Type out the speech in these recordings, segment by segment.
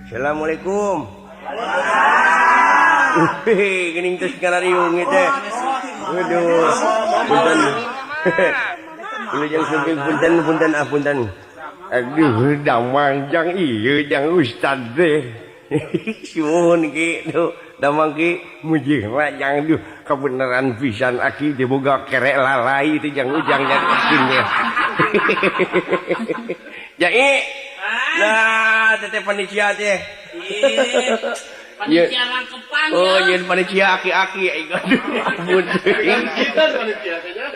Assalamualaikum. Gening terus karariung teh. Waduh. Punten. Wilujeng sugeng punten. Aduh, damangjang ieu jang ustad teh. Suhun kitu. Damang ki muji jang duh kebenaran pisan aki teh boga kerek lalai teh jang ujang yakin teh. Jai. Nah, teteh panitia teh. Panitia rangkepan. Oh, yen panitia aki-aki ampun teuing.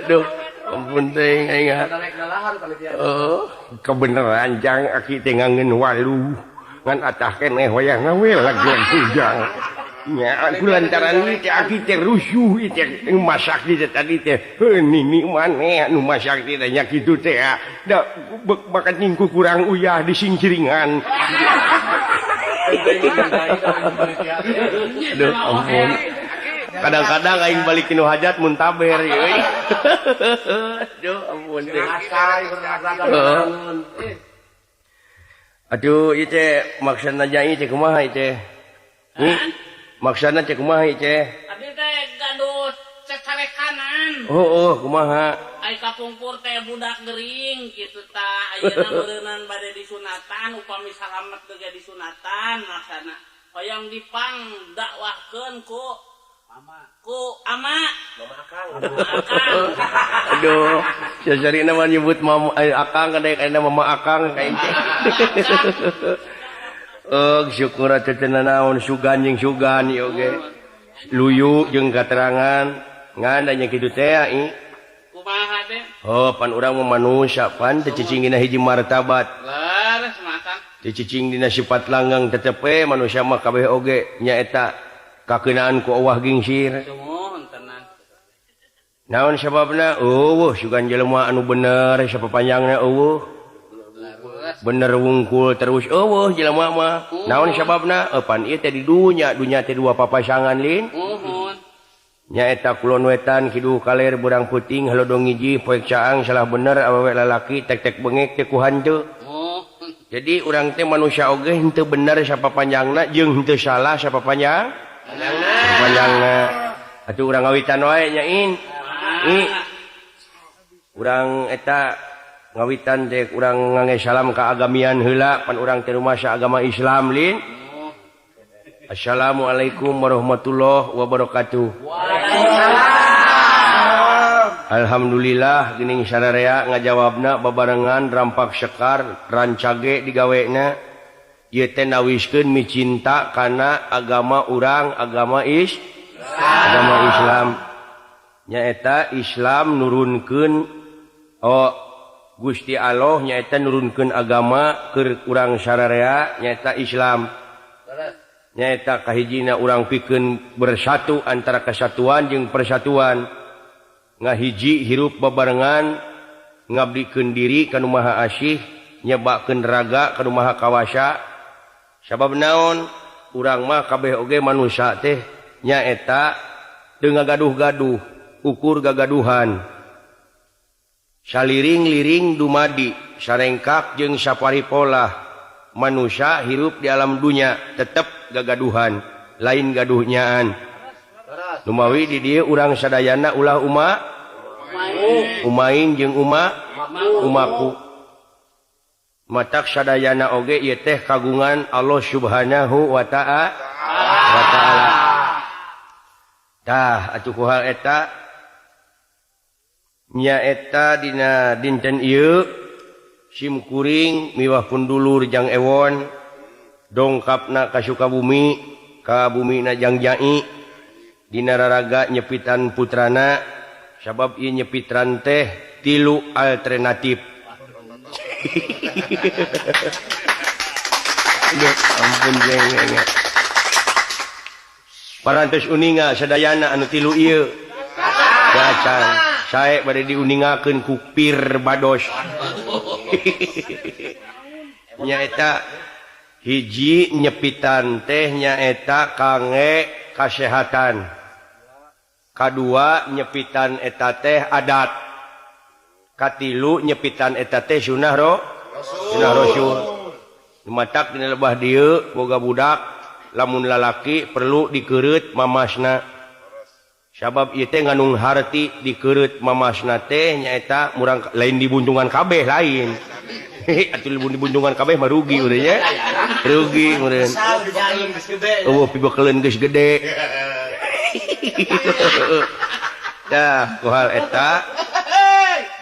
Duh, ampun teuing aing. Oh, kebenaran jang aki teh ngangeun walu. Ngan atah keneh wayah ngawe lagi ujang. Nya kulantaran ieu teh aki teh rusuh ieu teh masak di tadi teh. Nini maneh anu masak teh nya kitu teh. Da bakat ningku kurang uyah di singkiringan. Duh ampun. Kadang-kadang aing balik kinu hajat mun taber euy. Duh ampun teh. Aduh ieu teh maksudna jai teh kumaha ieu teh? Maksudna teh kumaha ieu teh? Abi teh gaduh cacarekanan. Oh, kumaha? Ai kapungkur teh budak gering kitu tah. Ayeuna beureunan bade disunatan upami salamet geus disunatan maksana. Hoyong dipang dakwahkeun ku ama. Mama Akang. Aduh, sasarina mah nyebut mama Akang kadek aya mama Akang kayak gitu. Oh, syukur teh naon sugan jeung sugan ieu ge. Luyu jeung katerangan ngan nya kitu teh ai. Kumaha teh? Oh, pan urang mah manusia pan teu cicing dina hiji martabat. Leres makan. Teu cicing dina sifat langgeng tetep we manusia mah kabeh oge nya eta kakeunaan ku Allah gingsir. Sumuhun tenan. Naon sababna? Eueuh sugan jelema anu bener sapapanjangna eueuh. Bener wungkul terus eueuh jelema mah. Naon sababna? Pan ieu teh di dunya teh dua papasangan lin. Nya eta kulon wetan kidu kaler burang puting halodong hiji poek caang salah bener awewe lalaki tek-tek bengek teh ku hanteu. Jadi urang teh manusia oge henteu bener sapapanjangna jeung henteu salah sapapanjang. Panjangna. Atuh urang ngawitan wae nya in. Urang eta ngawitan teh urang ngangge salam ka agamian heula pan urang teh rumasa agama Islam lin. Assalamualaikum warahmatullahi wabarakatuh. Waalaikumsalam. Alhamdulillah geuning sararea ngajawabna babarengan rampak sekar rancage digawena. Ieu teh nawiskeun micinta kana agama urang agama Islam. Nyaeta Islam nurunkeun Gusti Allah nyaeta nurunkeun agama keur urang sararea nyaeta Islam. Nyaeta kahijina urang pikeun bersatu antara kesatuan jeung persatuan. Ngahiji hirup babarengan ngabdikeun diri ka Nu Maha Asih nyebakeun raga ka Nu Maha Kawasa. Sabab naon? Urang mah kabeh oge manusia teh nyaeta teu ngagaduh-gaduh, ukur gagaduhan. Saliring-liring dumadi, sarengkak jeung saparipolah. Manusia hirup di alam dunia tetep gagaduhan, lain gaduhnyaan. Lumawi di dieu urang sadayana ulah umain jeung umaku. Matak sadayana oge ieu teh kagungan Allah Subhanahu wa ta'ala. Tah atuh ku hal eta nya eta dina dinten ieu sim kuring miwah pundulur jang ewon dongkapna ka Sukabumi ka bumina jang Jai dina raraga nyepitan putrana sabab ieu nyepitran teh 3 alternatif. Duh, ampun jeng. Parantos uninga sadayana anu 3 ieu. Gacan sae bade diuningakeun ku pir bados. Nyaeta hiji nyepitan teh nyaeta kangge kasehatan. Kadua nyepitan eta teh adat. Katilu nyepitan eta teh sunah rasul. matak dina lebah dieu boga budak lamun lalaki perlu dikereut mamasna sabab ieu teh ngandung harti dikereut mamasna teh nyaeta murang lain dibuntungan kabeh lain atuh dibuntungan kabeh mah rugi urang nya rugi meureun eueuh pibekeleun geus gede dah kuhal eta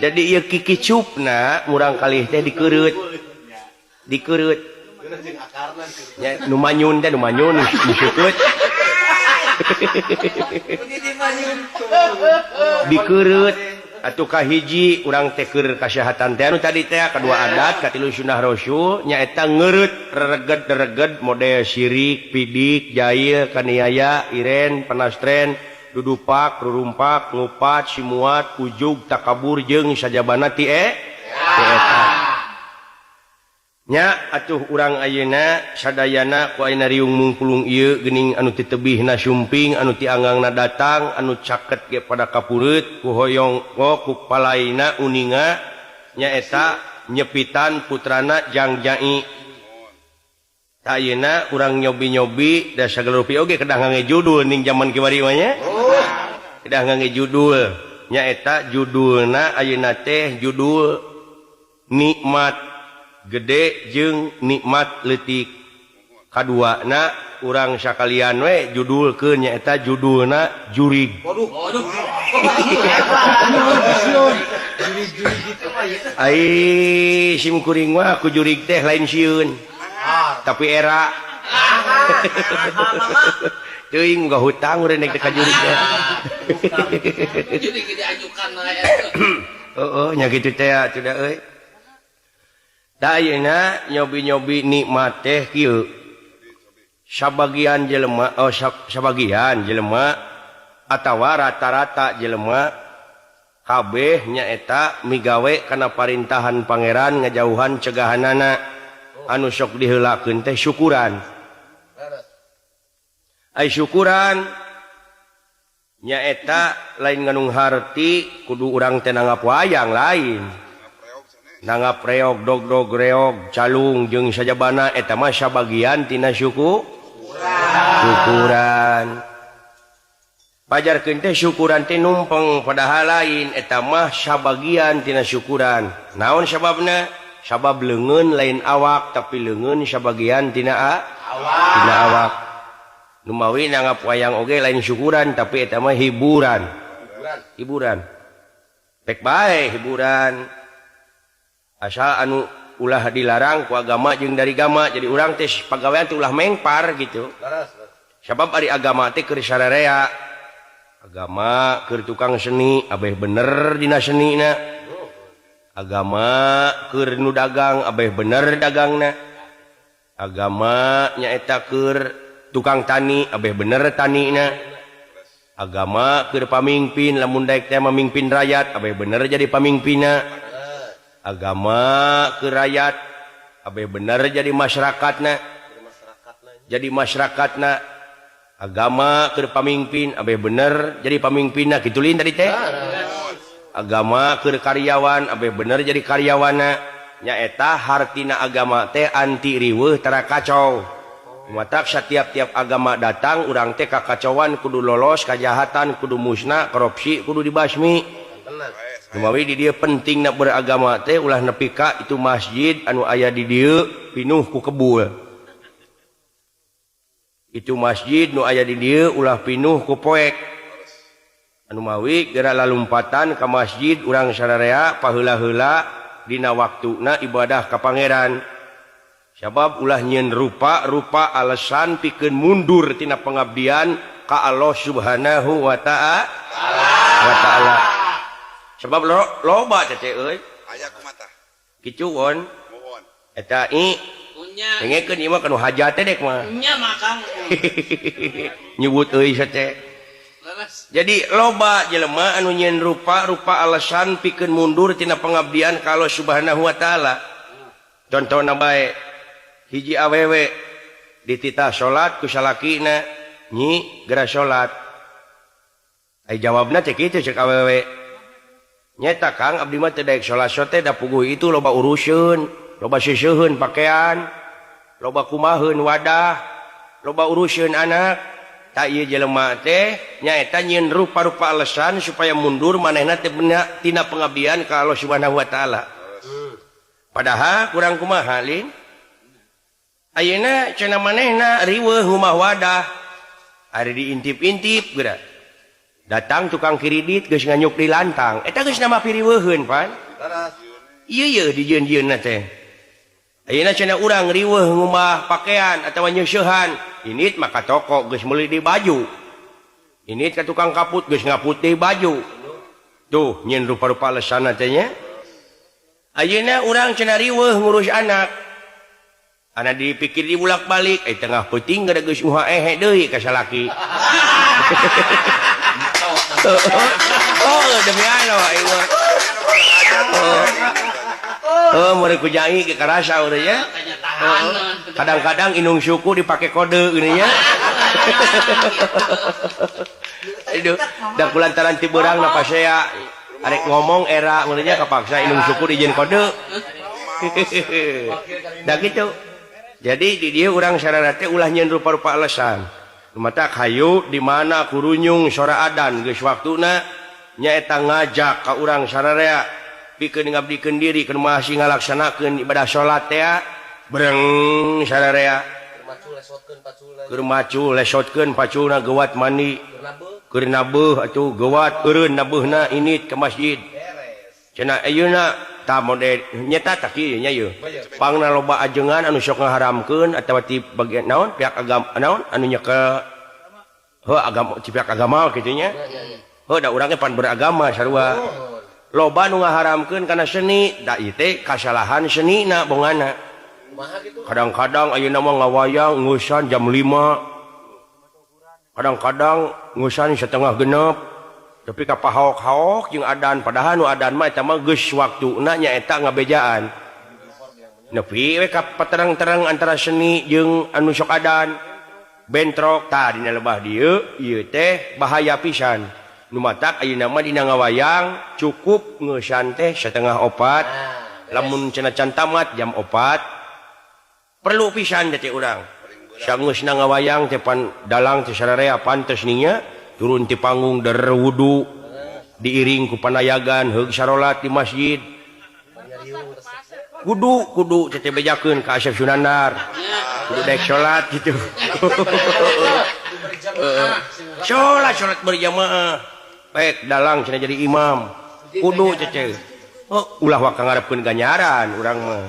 jadi ieu kikicupna murang kalih teh dikereut ya nu manyun teh nu manyun diseukeut dikereut atuh kahiji urang teh keur kasyahatan teh anu tadi teh kadua adat katilu sunah rasul nyaeta ngeureut rereged model syirik pidik jail kaniaya iren panastren dudupak rurumpak ngupat simuat ujug takabur jeung sajabana ti eta nya atuh urang ayeuna sadayana ku ayeuna riung mungkulung ieu geuning anu ti tebihna sumping anu ti anggangna datang anu caket ge pada kapureut ku hoyong ku palaina uninga nyaeta nyepitan putrana Jangjai ayeuna urang nyobi-nyobi da sagala rupi oge kedah ngangge judul ning zaman kiwari mah nya kedah ngangge judul nyaeta judulna ayeuna teh judul nikmat gede jeung nikmat leutik kaduana urang sakalian we judulkeun nyaeta judulna jurig ai sim kuring mah ku jurig teh lain sieun tapi era teuing boga hutang urang nek ka jurig teh jurig diajukan heeh nya kitu teh atuh euy da ayeuna nyobi-nyobi nikmat teh kieu sabagian jelema sabagian jelema atawa rata-rata jelema kabeh nyaeta migawe kana parintahan pangeran ngajauhan cegahanana anu sok diheulakeun teh syukuran ai syukuran nyaeta lain ngandung harti kudu urang teh nanggap wayang lain nanggap reog dog reog calung jeung sajabana eta mah sabagian tina syukuran pajarkeun teh syukuran teh numpang padahal lain eta mah sabagian tina syukuran naon sababna sabab leungeun lain awak tapi leungeun sabagian tina awak nu mawi nanggap wayang oge lain syukuran tapi eta mah hiburan pek bae hiburan asal anu ulah dilarang ku agama jeung dari agama jadi urang teh pagawean teh ulah mengpar gitu sabab ari agama teh keur sararea agama keur tukang seni abeh bener dina senina agama keur nu dagang abeh bener dagangna agama nyaeta keur tukang tani abeh bener tanina agama keur pamimpin lamun daek teh mamimpin rakyat abeh bener jadi pamimpinna agama ke rakyat abeh bener jadi masyarakatna agama ke pamimpin abeh bener jadi pamimpinna kitu lin tadi teh agama ke karyawan abeh bener jadi karyawanna nyaeta hartina agama teh anti riweuh tara kacau matak setiap agama datang urang teh kakacauan kudu lolos kajahatan kudu musnah korupsi kudu dibasmi Numawi di dia penting nak beragama teh ulah nepi ka itu masjid anu aya di dieu pinuh ku kebul. Itu masjid nu aya di dieu ulah pinuh ku poek. Anu mawi geura lalumpatan ka masjid urang sararea paheula-heula dina waktuna ibadah ka pangeran. Sabab ulah nyieun rupa alasan pikeun mundur tina pengabdian ka Allah Subhanahu wa ta'ala. Sebab loba teh euy aya kumaha kitu won eta pengekeun ieu mah kanu hajat teh dek mah nya makang nyebut euy teh jadi loba jelema anu nyieun rupa alasan pikeun mundur tina pengabdian ka Allah Subhanahu wa taala contohna bae hiji awewe dititah salat ku salakina nyi geura salat ai jawabna teh kitu ceuk awewe nyata Kang abdi mah teh daek salat teh da puguh itu loba uruseun loba seuseun pakaian loba kumaheun wadah loba urusan anak tak ieu jelema teh nyaeta nyieun rupa-rupa alasan supaya mundur manehna teh tina pengabdian ka Allah Subhanahu wa taala. Padahal kurang kumaha lin ayeuna cenah manehna riweuh rumah wadah ari diintip-intip geura datang tukang kredit geus nganyuk di lantang eta geus nama piriweuheun pan ieu dijieun-jieunna teh ayeuna cenah urang riweuh ngumah pakaian atawa nyeusehan init maka toko geus meuli di baju init ka tukang kaput geus ngaput di baju tuh nyeun rupa-rupa alasanna teh nya ayeuna urang cenah riweuh ngurus anak dipikir dibulak-balik tengah peuting gara geus uha deui ka salaki demi Allah aing mah meureun ku jai ke karasa urang ya kadang-kadang inung suku dipake kode gini ya aduh da kulantaran ti beurang na pasea arek ngomong era urang nya kapaksa inung suku dijieun kode da gitu. Jadi di dia orang sarana teh ulah nyeun rupa-rupa alasan. Mata hayu di mana kurunyung sora adan geus waktuna nyaeta ngajak ka urang sararea pikeun ngabdikeun diri keur masih ngalaksanakeun ibadah salat teh bereng sararea keur macu lesotkeun paculna geuwat mandi keur nabeuh atuh geuwat eureun nabeuhna init ke masjid cenah ayeuna ta model nyata tak ieu nya ieu pangna loba ajengan anu sok ngaharamkeun atawa ti bagian naon pihak agama naon anu nyekel agama ti pihak agama kitu nya da urang ge pan beragama sarua loba nu ngaharamkeun kana seni da ieu teh kasalahan senina bongana kadang-kadang ayeuna mah ngawayang ngeusan jam 5 kadang-kadang ngeusan setengah genep tapi kapahok-hok jeung adan padahal nu adan mah eta mah geus waktuna nyaeta ngabejaan nepi we ka paterang-terang antara seni jeung anu sok adan bentrok tah dina lebah dieu ieu teh bahaya pisan nu matak ayeuna mah dina ngawayang cukup ngeusan teh setengah 4 lamun cenah can tamat jam 4 perlu pisan teh urang sangeusna ngawayang teh pan dalang teh sararea pantes nya turun ti panggung der wudu diiring ku panayagan heug sarolat di masjid kudu teh bejakeun ka Asep Sunandar kudu daek salat gitu salat berjamaah baik dalang cenah jadi imam kudu teh ulah waka ngarepkeun ganjaran urang mah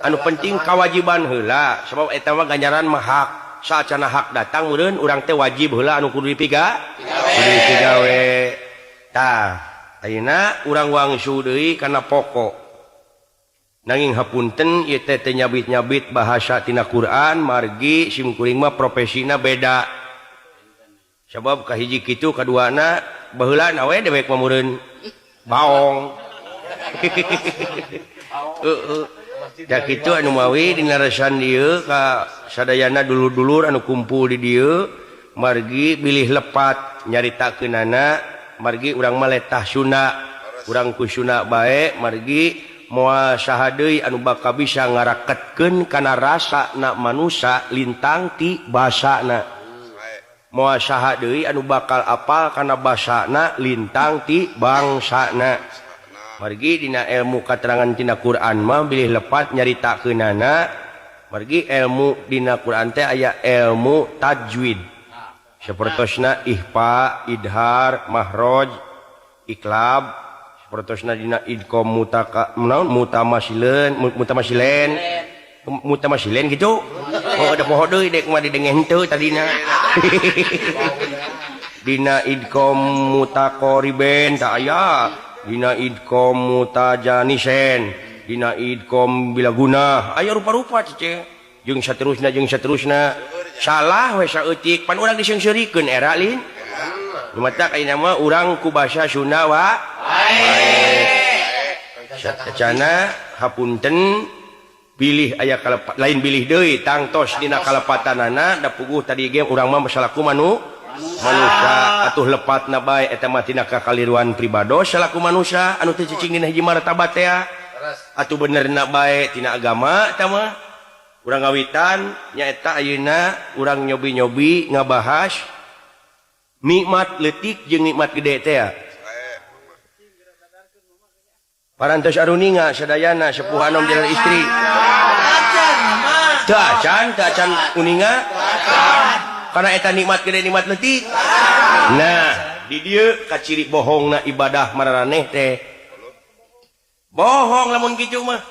anu penting kewajiban heula sabab eta mah ganjaran mah hak saat cenah hak datang meureun urang teh wajib heula anu kudu dipigawe tah ayeuna urang wangsu deui kana pokok nanging hapunten ieu teh nyabit-nyabit bahasa tina Quran margi simkuring mah profesina beda sabab kahiji kitu kaduana baheulana we dewek mah meureun baong da kitu anu mawi dina resan dieu ka sadayana dulur-dulur anu kumpul di dieu margi bilih lepat nyaritakeunana margi urang mah letah suna urang ku suna bae margi moal saha deui anu bakal bisa ngaraketkeun kana rasana manusia lintang ti basana moal saha deui anu bakal apal kana basana lintang ti bangsana margi dina ilmu katerangan tina Quran mah bilih lepat nyaritakeunana margi ilmu dina Quran teh aya ilmu tajwid sapertosna ihfa idhar mahraj iklab sapertosna dina idqam mutamasilen gitu ada poho deui dek mah didengen henteu tadina dina idqam mutaqariben tah aya dina idqam mutajanisen dina idqam bilaguna aya rupa-rupa cece jeung saterusna salah we saeutik pan urang diseungseurikeun era lin lumatak ayeuna mah urang ku basa Sunda wae satecana hapunten pilih aya kalepat lain bilih deui tangtos dina kalepatanana da puguh tadi ge urang mah salaku manusia atuh lepatna bae eta mah tina kakaliruan pribados salaku manusia anu teu cicing dina hiji martabat teh atuh benerna bae tina agama eta mah urang ngawitan nyaeta ayeuna urang nyobi-nyobi ngabahas nikmat leutik jeung nikmat gede teh ya. Parantos aruninga sadayana sepuh anom jalan istri. Teu acan uninga. Karena eta nikmat gede nikmat leutik. Nah, di dieu kaciri bohongna ibadah mararaneh teh. Bohong lamun kitu mah.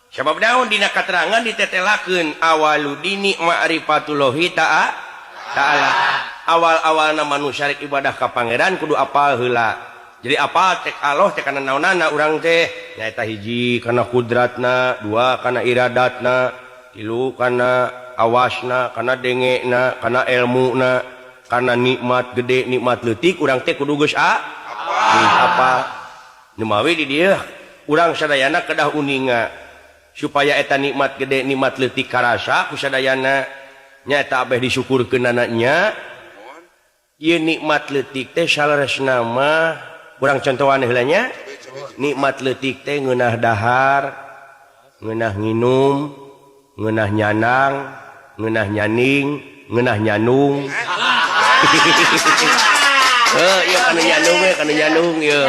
Sabab naon dina katerangan ditetelakeun awaludini ma'rifatullahi ta'ala. Awal-awalna manusia rek ibadah ka pangeran kudu apal heula. Jadi apa tek Allah teh kana naonana urang teh nyaeta hiji kana kudratna, dua kana iradatna, tilu kana awasna, kana dengena, kana ilmuna, kana nikmat gede nikmat leutik urang teh kudu geus apa? Nu mawi di dieu urang sadayana kedah uninga supaya eta nikmat gede nikmat leutik karasa ku sadayana nyaeta abeh disyukurkeun anaknya. Ieu nikmat leutik teh salaresna mah urang contohan heula nya. Nikmat leutik teh ngeunah dahar, ngeunah nginum, ngeunah nyanang, ngeunah nyaning, ngeunah nyanung. Ieu kana nyanung we, kana nyanung ieu.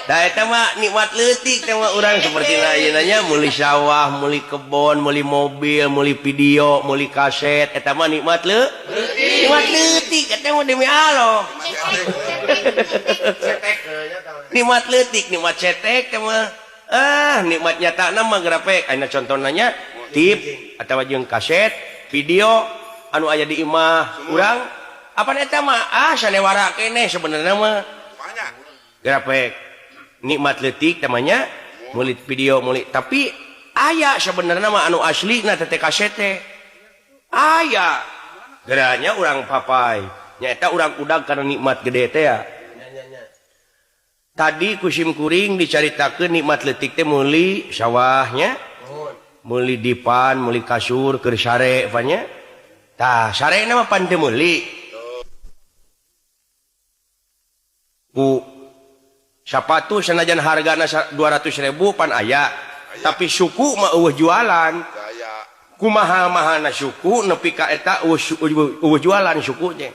Da eta mah nikmat leutik teh mah urang saperti ayeuna nya meuli sawah, meuli kebon, meuli mobil, meuli video, meuli kaset, eta mah nikmat leutik. Nikmat leutik eta mah demi Allah. Nikmat leutik, nikmat cetek teh mah. Nikmat nyatana mah grafik. Ayeuna contona nya tip atawa jeung kaset, video anu aya di imah urang. Apa eta mah sanewara keneh sebenarnya mah. Grafik. Nikmat leutik namanya meuli video meuli tapi aya sebenarnya mah anu aslina teh kaset teh. Aya. Geranya urang papai. Nyaeta urang udag kana nikmat gede teh ya. Tadi kusim kuring dicaritakeun nikmat leutik teh meuli sawahnya. Meuli dipan, meuli kasur keur sare panya. Tah, sarena mah pan teu meuli. Sapatu sanajan hargana 200.000 pan aya. Tapi suku mah eueuh jualan. Kumaha-mahana suku nepi ka eta eueuh jualan suku teh.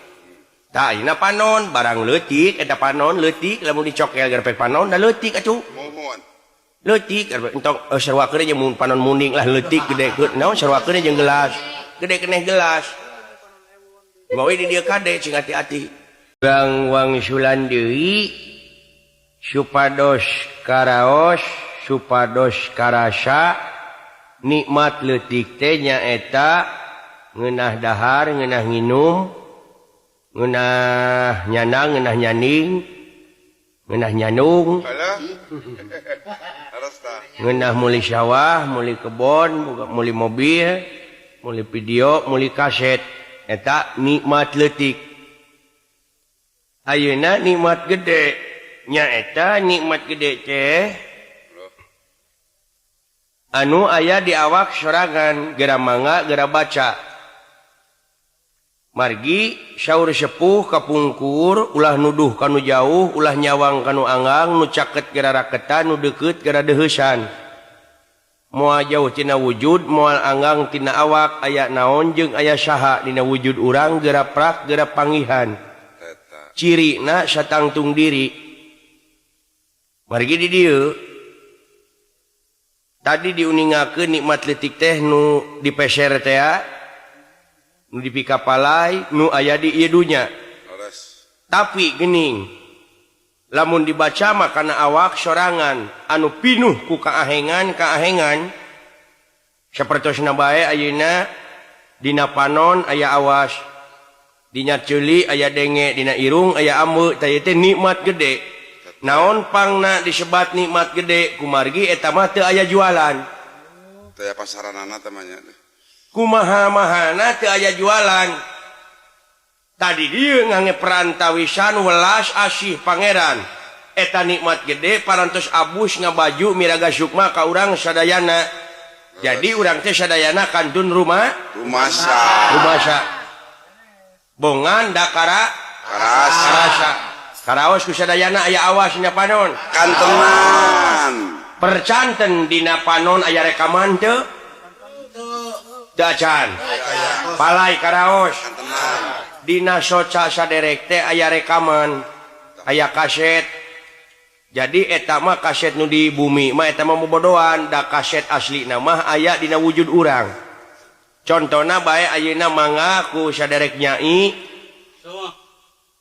Tah ayeuna panon barang leutik eta panon leutik lamun dicokel garpek panon da leutik atuh. Leutik entok sarwakeun jeung mun panon muning lah leutik gede naon sarwakeun jeung gelas. Gede keneh gelas. Mawi di dieu kade cing hati-hati. Urang wangsulan deui supados karaos supados karasa nikmat leutik teh nyaeta ngeunah dahar ngeunah nginum ngeunah nyanang ngeunah nyaning ngeunah nyanung ngeunah meuli sawah meuli kebon meuli mobil meuli video meuli kaset eta nikmat leutik. Ayeuna nikmat gede nyaeta nikmat gede teh anu aya di awak sorangan gera mangga gera baca margi saur sepuh kapungkur ulah nuduh kanu jauh ulah nyawang kanu anggang nu caket gera raketan nu deukeut gera deheusan moal jauh tina wujud moal anggang tina awak aya naon jeung aya saha dina wujud urang gera prak gera pangihan cirina satangtung diri. Margi di dieu tadi diuningakeun nikmat leutik teh nu dipeser teh nu dipikapalai nu aya di ieu dunya. Tapi geuning lamun dibaca mah kana awak sorangan anu pinuh ku kaahengan sapertosna bae ayeuna dina panon aya awas dina ceuli aya denge dina irung aya ambeu teh nikmat gede. Naon pangna disebat nikmat gede kumargi eta mah teu aya jualan. Teu aya pasaranana teh mah nya. Kumaha-mahana teu aya jualan. Tadi dieu ngange perantawisan welas asih pangeran. Eta nikmat gede parantos abus ngabaju miraga sukma ka urang sadayana. Jadi urang teh sadayana kantun rumasa. Bongan da karasa. Karaos ku sadayana aya awas dina panon. Kantenan. Percanten dina panon aya rekaman teu? dacan palai karaos dina soca saderek teh aya rekaman aya kaset jadi eta mah kaset nu di bumi mah eta mah bobodohan da kaset asli mah aya dina wujud urang contohna bae ayeuna mangga ku saderek nyai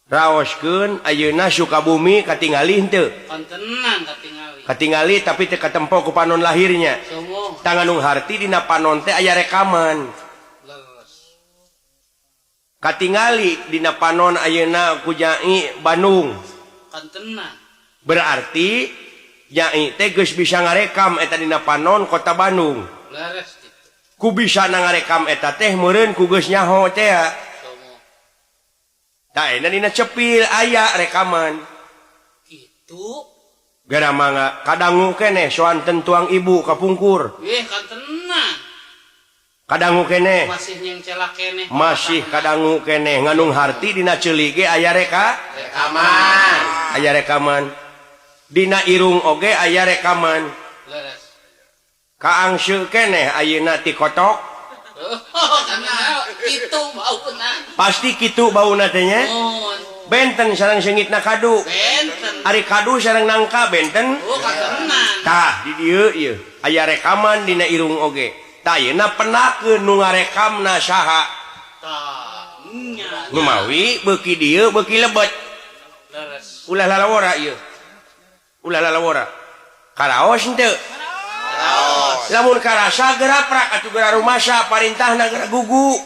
raoskeun ayeuna Sukabumi katingali henteu kontenan katingali tapi teu katempo ku panon lahirnya tanganung harti dina panon teh aya rekaman katingali dina panon ayeuna ku nyai Bandung kontenan berarti nyai teh geus bisa ngarekam eta dina panon kota Bandung leres ku bisa ngarekam eta teh meureun ku geus nyaho teh tah enak dina cepil aya rekaman itu gara mangga kadangu keneh soanten tuang ibu kapungkur kantenan kadangu keneh masih yang celak keneh masih kadangu keneh nganung harti dina ceuli ge aya rekaman dina irung oge aya rekaman leres kaangseul keneh ayeuna ti kotok karena itu bauna pasti kitu bauna teh nya benten sareng seungitna kadu benten ari kadu sareng nangka benten kantenan tah di dieu ieu aya rekaman dina irung oge tah ayeuna penakeun nu ngarekamna saha tah nya nu mawi beuki dieu beuki lebet leres ulah lalawora ieu ulah lalawora karaos henteu lamun karasa geraprak atuh geura rumasa parintahna geura gugu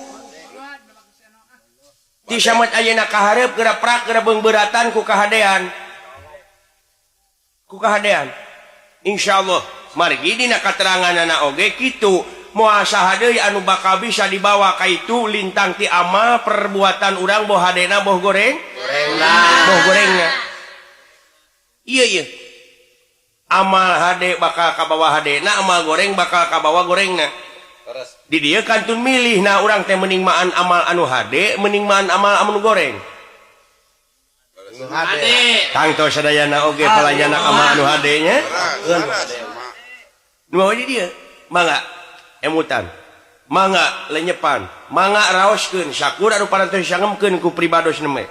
ti samet ayeuna kahareup geraprak geura beungbeuratan ku kahadean insyaallah margi dina kateranganna oge kitu moal saha deui anu bakal bisa dibawa ka itu lintang ti amal perbuatan urang boh hadena boh gorengna iya amal hade bakal kabawa hadena amal goreng bakal kabawa gorengna di dieu kantun milih nah urang teh mending maan amal anu hade mending maan amal anu goreng ade tangto sadayana oge palanyana amal anu hade nya nu di dieu mangga emutan mangga lenyepan mangga raoskeun sakur anu parantos sangemkeun ku pribados neme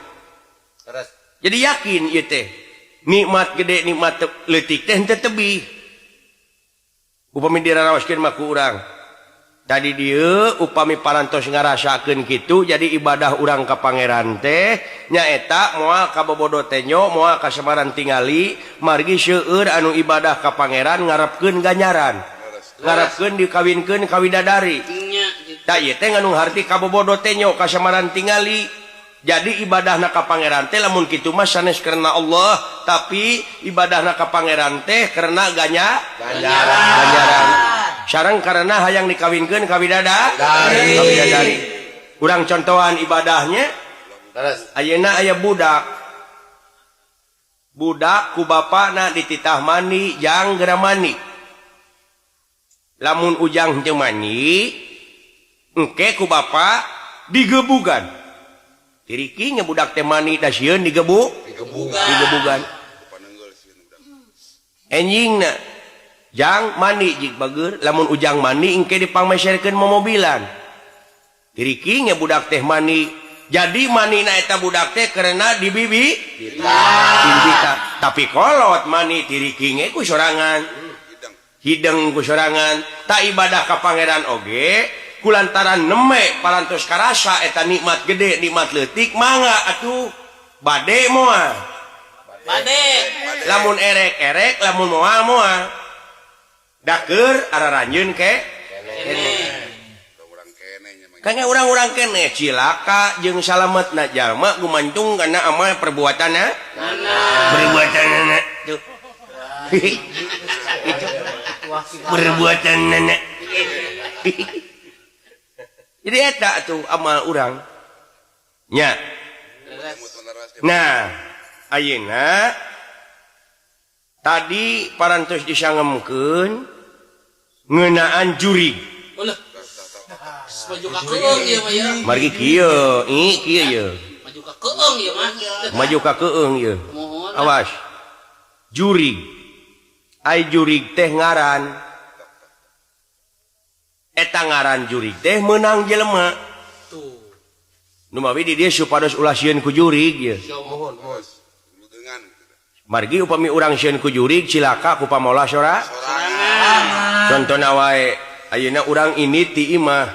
jadi yakin ieu teh nikmat gede nikmat leutik teh henteu tebih upami diraoskeun mah ku urang tadi dieu upami parantos ngarasakeun kitu jadi ibadah urang ka pangeran teh nyaeta moal ka bobodo teh nya moal kasamaran tingali margi seueur anu ibadah ka pangeran ngarepkeun ganjaran ngarepkeun dikawinkeun ka widadari tah ieu teh nganung harti ka bobodo teh nya kasamaran tingali jadi ibadahna ka pangeran teh lamun kitu mah sanes karena Allah tapi ibadahna ka pangeran teh karena ganjaran sareng karena hayang dikawinkeun ka widadari urang contohan ibadahnya ayeuna aya budak ku bapana dititah mani jang geura mani lamun ujang henteu mani engke ku bapa digebugan tirikinya budak teh mani da sieun digebugan enjingna jang mani jig bageur lamun ujang mani engke dipangmeserkeun momobilan tirikinya budak teh mani jadi manina eta budak teh karena dibibita tapi kolot mani tirikinya ku sorangan hideng ku sorangan tak ibadah ka pangeran oge kulantaran neme parantos karasa eta nikmat gede nikmat leutik mangga atuh bade moal lamun erek lamun moal dakeur araranjeun ke kayaknya urang-urang kene cilaka jeung salametna jalma gumantung kana amal perbuatanna tuh perbuatanna jadi eta tuh amal urang nya nah ayeuna tadi parantos disangemkeun ngeunaan jurig maju ka keung ieu mah ya margi kieu ye maju ka keung ieu mah maju ka keung ye awas jurig ai jurig teh ngaran eta ngaran jurig teh menang jelema tuh nu mawi di dieu supados ulah sieun ku jurig ye mohon Dengan margi upami urang sieun ku jurig cilaka ku pamola sora sorangan contohna wae ayeuna urang ini ti imah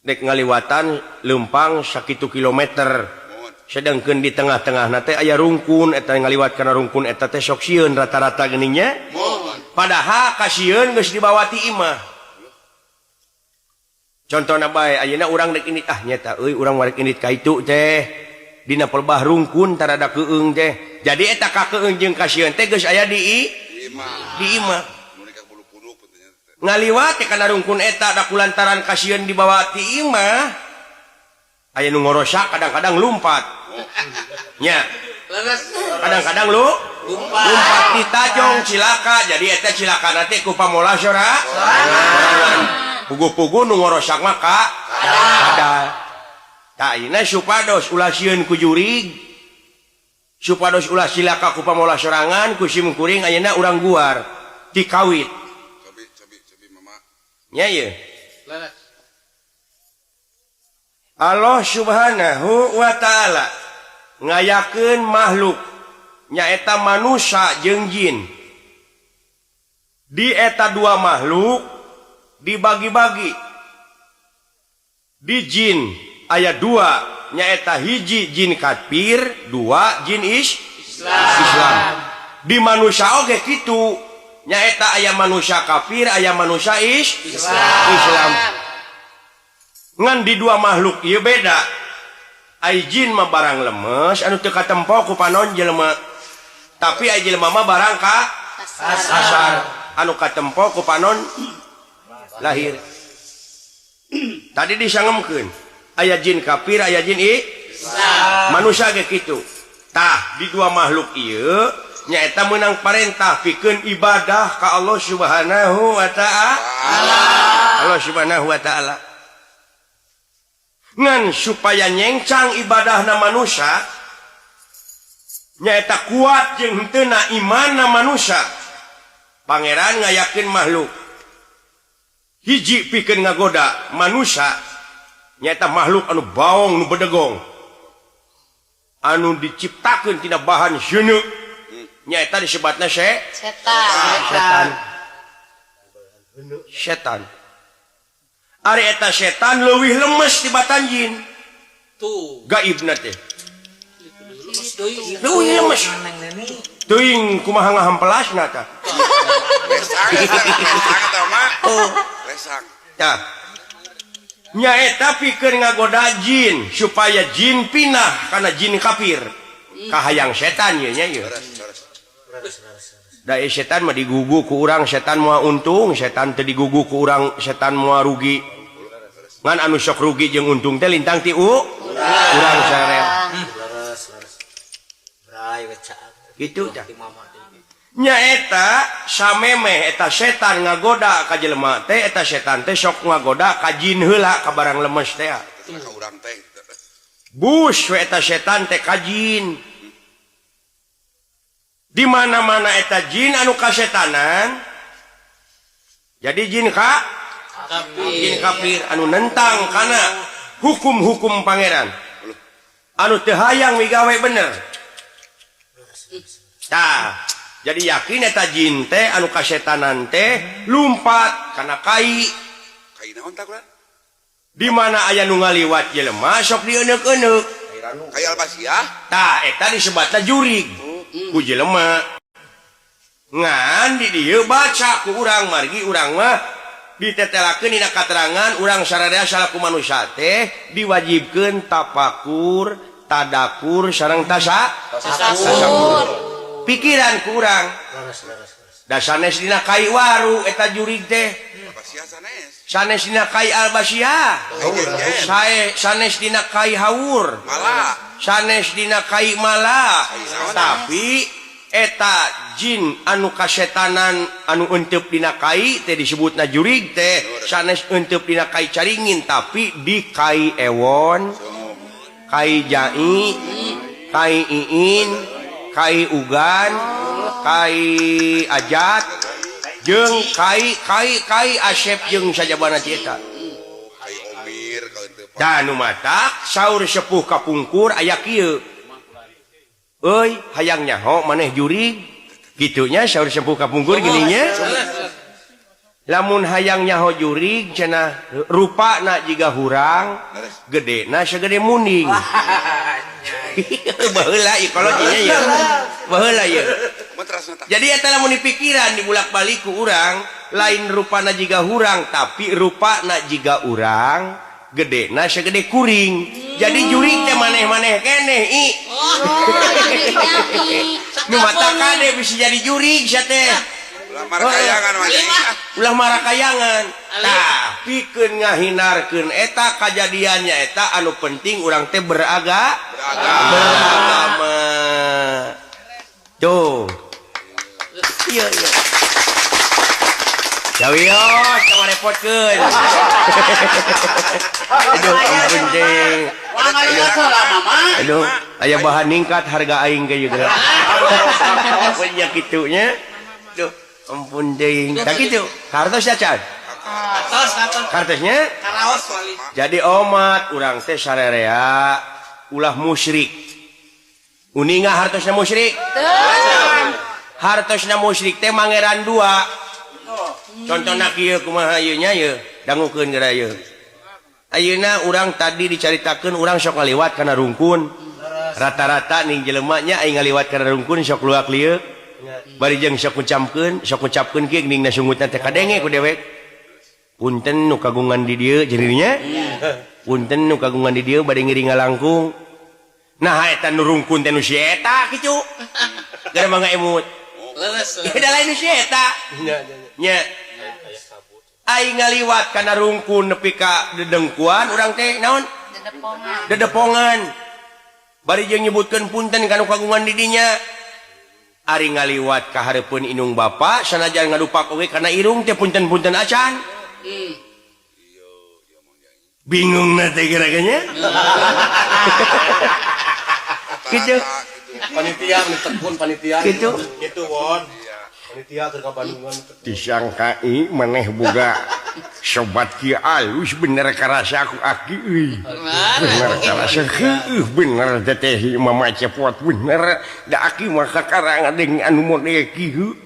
dek ngaliwatan lempang sakitu kilometer sedangkeun di tengah-tengah nate aya rungkun eta ngaliwat kana rungkun eta teh sok sieun rata-rata geuningnya padahal kasieun geus dibawa ti imah contohna bae ayeuna urang dek indit nyata euy urang warek indit ka itu teh dina pelbah rungkun tarada keueung teh jadi eta ka keueung jeung kasieun teh geus aya di imah mereka bulu-bulu pentingnya. ngaliwat teh kana rungkun eta da kulantaran kasieun dibawa ti imah aya nu ngorosak kadang-kadang lumpat nya kadang-kadang lumpat di tajong cilaka jadi eta cilaka nanti ku pamola sora pugu-pugu nu ngorosak maka ada tak ina supados ulah sieun ku jurig supados ulah cilaka ku pamola sorangan ku sim kuring ayeuna urang guar ti kawit Cobi mama. nya ye Allah subhanahu wa ta'ala ngayakeun makhluk nyaeta manusia jeung jin di eta dua makhluk dibagi-bagi di jin aya dua nyaeta hiji jin kafir dua jin Islam di manusia oge kitu nyaeta aya manusia kafir aya manusia Islam ngan di dua makhluk ieu beda ai jin mah barang lemes anu teu katempo ku panon jelema tapi ai jelema mah barang kasar anu katempo ku panon lahir tadi disangemkeun aya jin kafir aya jin Islam manusia ge kitu tah di dua makhluk ieu nyaeta meunang parentah pikeun ibadah ka Allah subhanahu wa ta'ala Allah subhanahu wa ta'ala ngan supaya nyencang ibadahna manusia nyaeta kuat jeung henteu na imanna manusia pangeran ngayakeun makhluk hiji pikeun ngagoda manusia nyaeta makhluk anu baong nu bedegong anu diciptakeun tina bahan seuneu nyaeta disebutna setan ari eta setan leuwih lemes tibatan jin tuh gaibna teh lemes deui leuwih lemes teuing kumaha ngahampelasna tah Lesang eta mah. Lesang. tah nyaeta pikeun ngagoda jin supaya jin pinah kana jin kafir ka hayang setan ye nya ye da setan mah digugu ku urang setan moal untung setan teu digugu ku urang setan moal rugi ngan anu sok rugi jeung untung teh lintang ti urang sareng gitu tah nyaeta samemeh eta setan ngagoda ka jelema teh eta setan teh sok ngagoda ka jin heula ka barang lemes teh Ka urang teh. bus we eta setan teh ka jin di mana-mana eta jin anu kasetanan jadi jin kafir anu nentang kana hukum-hukum pangeran anu teu hayang migawe bener tah jadi yakin eta jin teh anu kasetanan teh lumpat kana kai Naon tak ulah? di mana aya nu ngaliwat jelema sok dieuneuk-euneuk Kayak albasiah. tah eta disebutna jurig ku jelema ngan di dieu baca ku urang margi urang mah ditetelakeun dina katerangan urang sararea salaku manusia teh diwajibkeun tapakur tadakur sareng tasakur pikiran ku urang da sanes dina kai waru eta jurig teh Albasiah sanes. sanes dina kai albasiah sanes dina kai haur Malah. sanes dina kai mala tapi eta jin anu kasetanan anu eunteup dina kai teh disebutna jurig teh sanes eunteup dina kai caringin tapi di kai ewon kai jai kai iin kai ugan kai ajat jeung kai Asep jeung sajabana eta Kai Omir kalau teu dan nu matak saur sepuh kapungkur aya kieu euy hayang nyaho maneh jurig gitunya saur sepuh kapungkur gininya lamun hayang nyaho jurig cenah rupana jiga hurang gedena sagede muning baheula ieu kolotnya ya baheula ieu Matras nata. jadi eta lamun dipikiran dibulak-balik ku urang lain rupana jiga hurang tapi rupana jiga urang gedena sagede kuring jadi jurig teh maneh-maneh keneh i nu mata kade bisa jadi jurig sia teh Ulah marakayangan mah Nyai. ulah marakayangan tapi keun ngahinarkeun eta kajadiannya eta anu penting urang teh beragama tuh iya Jawios, sama repotkeun. Aduh, ampun deh. Aduh, aya bahan ningkat harga aing ge juga. Banyak kitunya. Duh, ampun deh. Tak kitu. Kartos ya, Can? Kartosnya? Karaos wali. Jadi omat urang teh sarerea ulah musyrik. Uninga hartosna musyrik? Hartosna musyrik teh mangeran dua. Contohna kieu kumaha ieu nya ye dangukeun geura ye ayeuna urang tadi dicaritakeun urang sok ngaliwat kana rungkun rata-rata ning jelema nya aya ngaliwat kana rungkun sok luak lieu bari jeung sok ngucapkeun kieu ning nasungutna teh kadenge ku dewek punten nu kagungan di dieu jerinya punten nu kagungan di dieu bade ngiri ngalangkung nah eta nu rungkun teh nu si eta kitu gara mangga emut Leres. beda lain nu si eta nya aing ngaliwat kana rungkun nepi ka dedengkuan urang teh naon dedepongan bari jeung nyebutkeun punten kana kagungan di dinya ari ngaliwat ka hareupeun inung bapa sanajan ngadupak oge kana irung teh punten-punten acan bingung na teh geraganya kitu panitia tekun panitia kitu gitu won panitia ke Bandungan disangkai maneh boga sobat kieu alus bener karasa aku aki euy bener karasa bener teteh mama cepot bener da aki mah kakarang adeng anu model kieu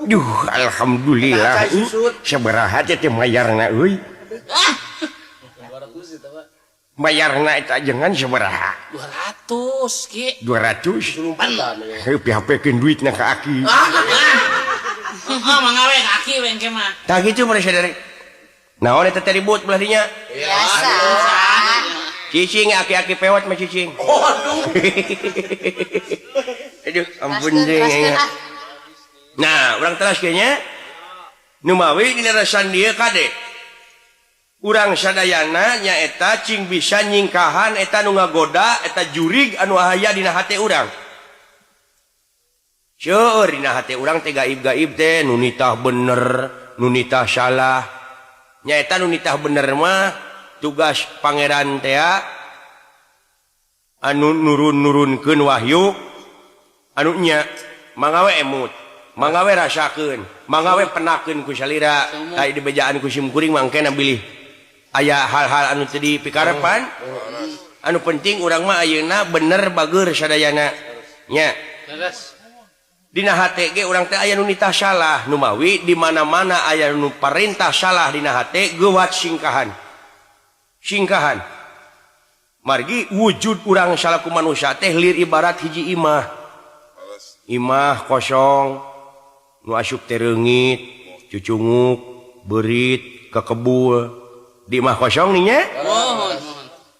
duh alhamdulillah sabaraha teh mayarna euy bayarna eta jangan sabaraha 200 ki 200 heuh pihapekeun duitna ka aki mangawe kaki wengke mah. tah kitu para sadari naon eta teh ribut belah dinya biasa cicing aki-aki pewat mah cicing aduh ampun deh nah urang teras kayaknya nu mawi dina rasan dieu kade urang sadayana nyaeta cing bisa nyingkahan eta nu ngagoda eta jurig anu aya dina hate urang seueur dina hate urang teh gaib-gaib teh nu nitah bener nu nitah salah nyaeta nu nitah bener mah tugas pangeran teh anu nurun-nurunkeun wahyu anu nya mangawe emut mangawe rasakeun mangawe penakeun ku salira ai dibejaan ku simkuring mangkena bilih aya hal-hal anu teu dipikarepan anu penting urang mah ayeuna bener bageur sadayana nya Leres. dina hate ge urang teh aya nu nitah salah nu mawi di mana-mana aya nu parentah salah dina hate geuwat singkahan margi wujud urang salaku manusia teh lir ibarat hiji imah kosong nu asup teh reungit cucunguk beurit kekebul di imah kosong nih nya Mohon.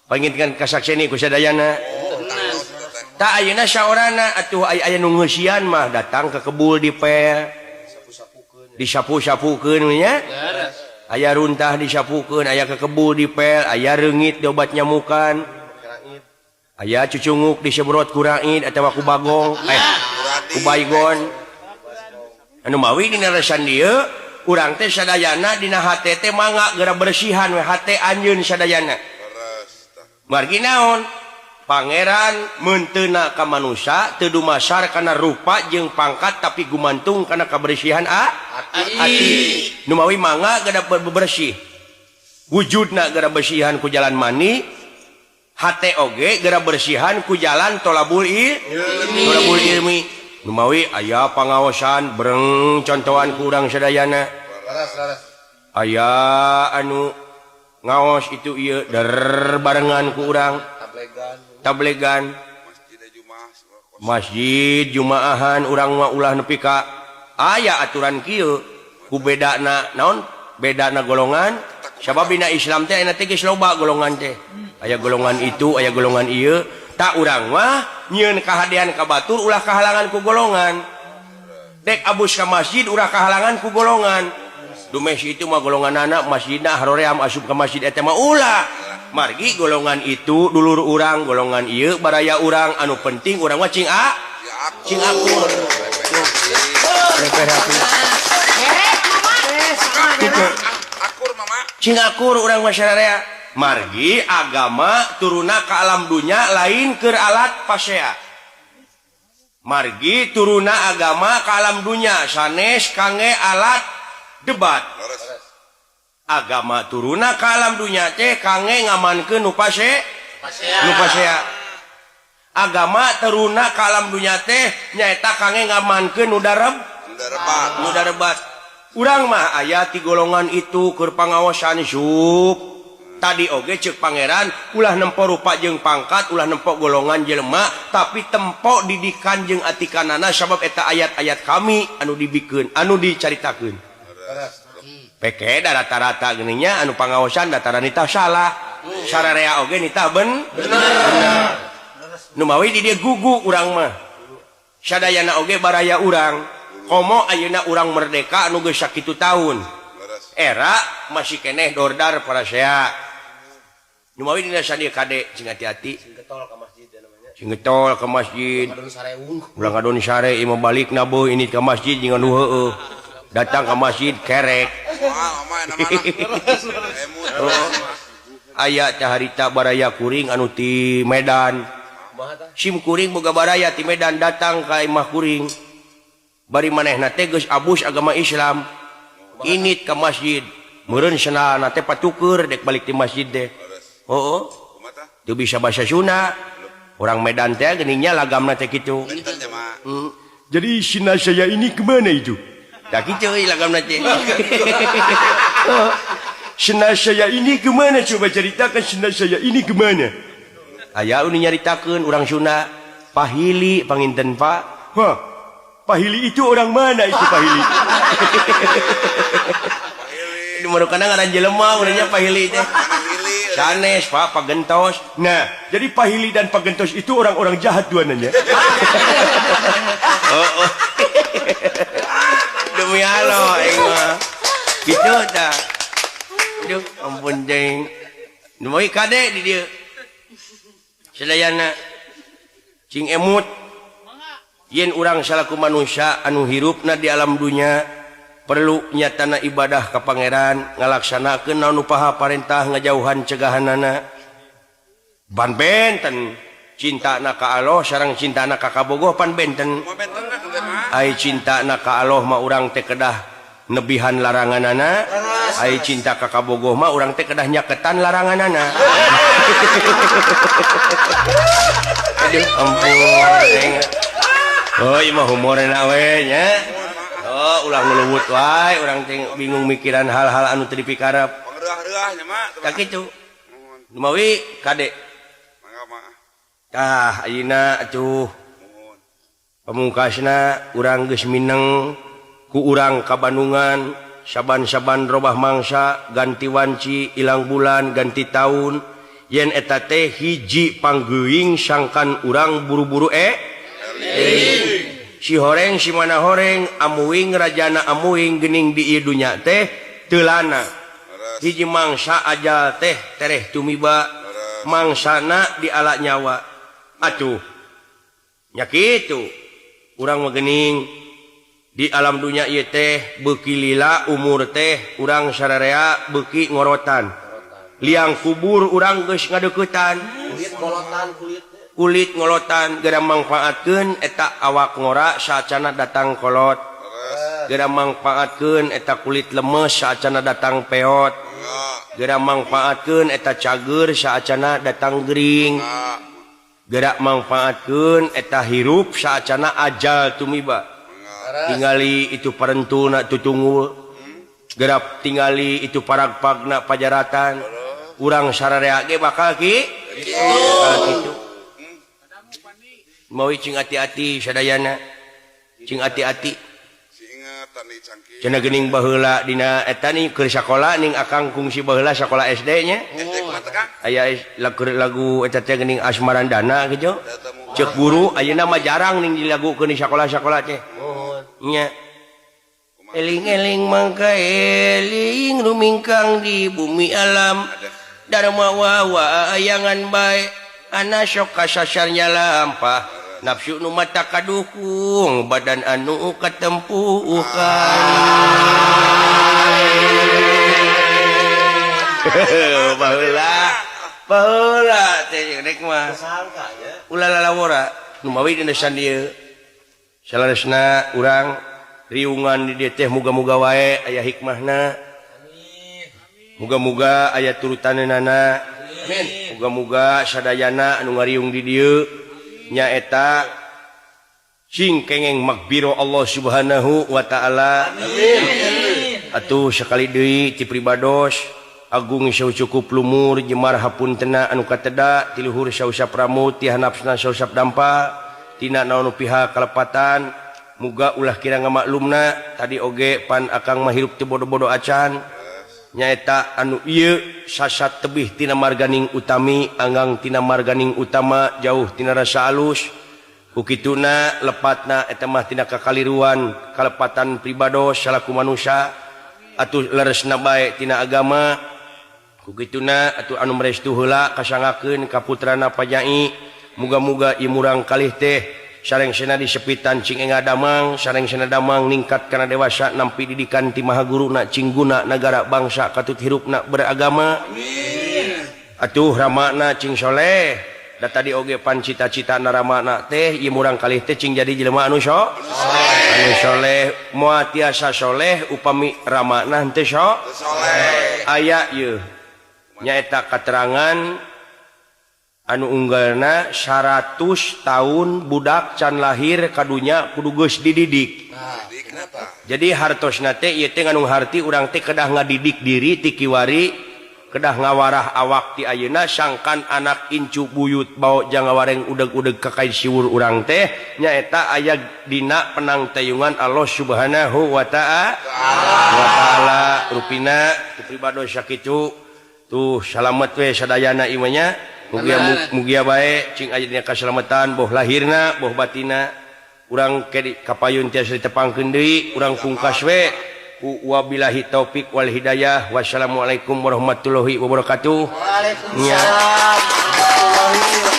pangitkeun kasakseni ku sadayana tak ayeuna saorana atuh aya nu ngeusian mah datang ke kebul dipel disapu-sapukeun nya Leres. aya runtah disapukeun aya ke kebul dipel aya reungit diobat nyamukan aya cucunguk disemprot ku raid atawa ku bagong ku baygon anu mawi dina resan dieu urang teh sadayana dina hate teh mangga geura bersihan we hate anjeun sadayana margi naon Pangeran mentena ka manusia teu dumasar kana rupa jeung pangkat tapi gumantung kana kabersihan hati. Nu mawi mangga gada bebersih. Wujudna gara bersihan ku jalan mani, hate oge gara bersihan ku jalan tolabul ilmi. Nu mawi aya pangaosan bereng contohan ku urang sadayana. Aya anu ngaos itu ieu barengan ku urang. Tablegan masjid jumaahan urang mah ulah nepi ka aya aturan kieu ku bedana naon bedana golongan sabab dina Islam teh aya teh geus loba golongan teh aya golongan itu aya golongan ieu tak urang mah nyieun kahadean ka batur ulah kahalangan ku golongan dek abus ka masjid ulah kahalangan ku golongan dumes itu mah golongan anak masjidna haroream asup ka masjid eta mah ulah margi golongan itu dulur urang golongan ieu baraya urang anu penting urang mah cing akur cing akur urang mah sararea margi agama turuna ka alam dunya lain keur alat pasea margi turuna agama ka alam dunya sanes kangge alat debat agama turuna ka alam dunya teh kangge ngamankeun nu pasea agama turuna ka alam dunya teh nyaeta kangge ngamankeun nu darebat urang mah aya ti golongan itu keur pangaosan sup tadi oge ceuk pangeran ulah nempo rupa jeung pangkat ulah nempo golongan jelema tapi tempo didikan jeung atikanana sabab eta ayat-ayat kami anu dibikeun anu dicaritakeun peke da rata-rata geuninnya anu pangaosan dataran nita salah sararea oge nita bener nu mawi di dieu gugu urang mah sadayana oge baraya urang komo ayeuna urang merdeka anu geus sakitu taun era masih keneh dordar parasea nu mawi dina sadia kade cing hati-hati sing getol ka masjid ulang adon sare imam balik nabuh ini ka masjid jeung anu heueuh datang ke masjid kerek aya caharita baraya kuring anu ti Medan sim kuring boga baraya ti Medan datang ka imah kuring bari manehna teh geus abus agama Islam init ka masjid meureun cenahna teh patukur dek balik ti masjid teh teu bisa bahasa Sunda orang Medan teh geuningnya lagamna teh kitu jadi sina saya ini kemana itu tak gitu lagamna teh sina saya ini kemana coba ceritakan sina saya ini kemana aya uni nyaritakeun urang Sunda Pahili panginten Pak Pahili itu orang mana itu Pahili di marukana ngaran jelema urangnya Pahili teh sanes Pak Pagentos nah jadi Pahili dan Pagentos itu orang-orang jahat duananya demi Allah mah gitu tah aduh ampun jeung nu moy kade di dieu sadayana cing emut yen urang salaku manusia anu hirupna di alam dunya perlu nyatana ibadah ka pangeran ngalaksanakeun naon upaha parentah ngajauhan cegahanana ban benten cintana ka Allah sareng cintana ka kabogoh pan benten ai cintana ka Allah mah urang teh kedah nebihan laranganana ai cinta ka kabogoh mah urang teh kedah nyaketan laranganana aduh ampun oh ieu mah humorna we nya oh ulah ngeluwut wae urang teh bingung mikiran hal-hal anu teu dipikarep pangreuah-reuahnya mah tak kitu dumawi kade tah ayeuna atuh pamungkasna urang geus mineng ku urang ka Bandungan saban-saban robah mangsa ganti wanci ilang bulan ganti tahun yen eta teh hiji panggeuing sangkan urang buru-buru si horeng si mana horeng amuing rajana amuing geuning di ieu dunya teh teu lana hiji mangsa ajal teh tereh tumiba mangsana di ala nyawa atuh nya kitu urang mah geuning di alam dunya ieu teh beuki lila umur teh urang sararea beuki ngorotan liang kubur urang geus ngadeuketan kulit bolotan kulit kulit ngolotan gera mangfaatkeun eta awak ngora saacana datang kolot gera mangfaatkeun eta kulit lemes saacana datang peot gera mangfaatkeun eta cager saacana datang gering gerak mangfaatkeun eta hirup saacana ajal tumiba tingali itu parentuna tutungul gerak tingali itu paragpagna pajaratan urang sararea ge bakal kitu mau cing hati-hati sadayana cing hati-hati Singatan di cangkir. cenah geuning baheula dina eta nih keur sakola ning akang kungsi baheula sakola SD nya SD kumaha Kang? aya lagu eta teh geuning asmarandana gitu ceuk guru ayeuna mah jarang ning dilagukeun di sakola-sakola teh nya eling-eling mangka eling rumingkang di bumi alam dharma wawa ayangan bae ana sok kasasarnya lampah nafsu nu mata kadukung badan anu katempukan baheula teh rek mah Sangka ya. ulah lalawora nu mawi dina sandieu salaresna urang riungan di dieu teh muga-muga wae aya hikmahna muga-muga aya turutanana amin muga-muga sadayana anu ngariung di dieu nyaeta sing kengeng maghfirah Allah Subhanahu wa taala amin atuh sakali deui ti pribados agung saw cukup lumur jemar hapuntenna anu kateda ti luhur sausap pramut ti hanapsna sausap dampa tina naon pihak kalepatan muga ulah kira ngamaklumna tadi oge pan akang mahirup teu bodo-bodo acan nyaeta anu ieu sasat tebih tina marganing utami anggang tina marganing utama jauh tina rasa alus ukituna lepatna eta mah tina kakaliruan kalepatan pribados salaku manusia atuh leresna bae tina agama ukituna atuh anu merestu heula kasangakeun ka putrana Panyai muga-muga ieu murang kalih teh sarengsena disepitan cing enga damang sarengsena damang ningkat kana dewasa nampi didikan ti maha guruna cing guna negara bangsa katut hirupna beragama amin atuh ramana cing soleh da tadi oge pan cita-citana ramana teh ieu murang kalih teh cing jadi jelema anu soleh moal tiasa soleh upami ramana henteu soleh aya ieu nyaeta katerangan anu unggalna 100 tahun budak can lahir kadunya kudu geus dididik. Kenapa? Jadi hartosna teh ieu teh anu harti urang teh kedah ngadidik diri ti kiwari kedah ngawarah awak ti ayeuna sangkan anak incu buyut bawa jangawareng udeg-udeg ka kai siwur urang teh nyaeta aya dina penang tayungan Allah Subhanahu wa taala rupina ti pribados sakitu tuh salamet we sadayana imanya mugia bae cing aya dina kasalamatan boh lahirna boh batina urang ke kapayun tiasa ditepangkeun deui urang pungkas we wabillahi taufik wal hidayah wassalamualaikum warahmatullahi wabarakatuh. Waalaikumsalam warahmatullahi wabarakatuh.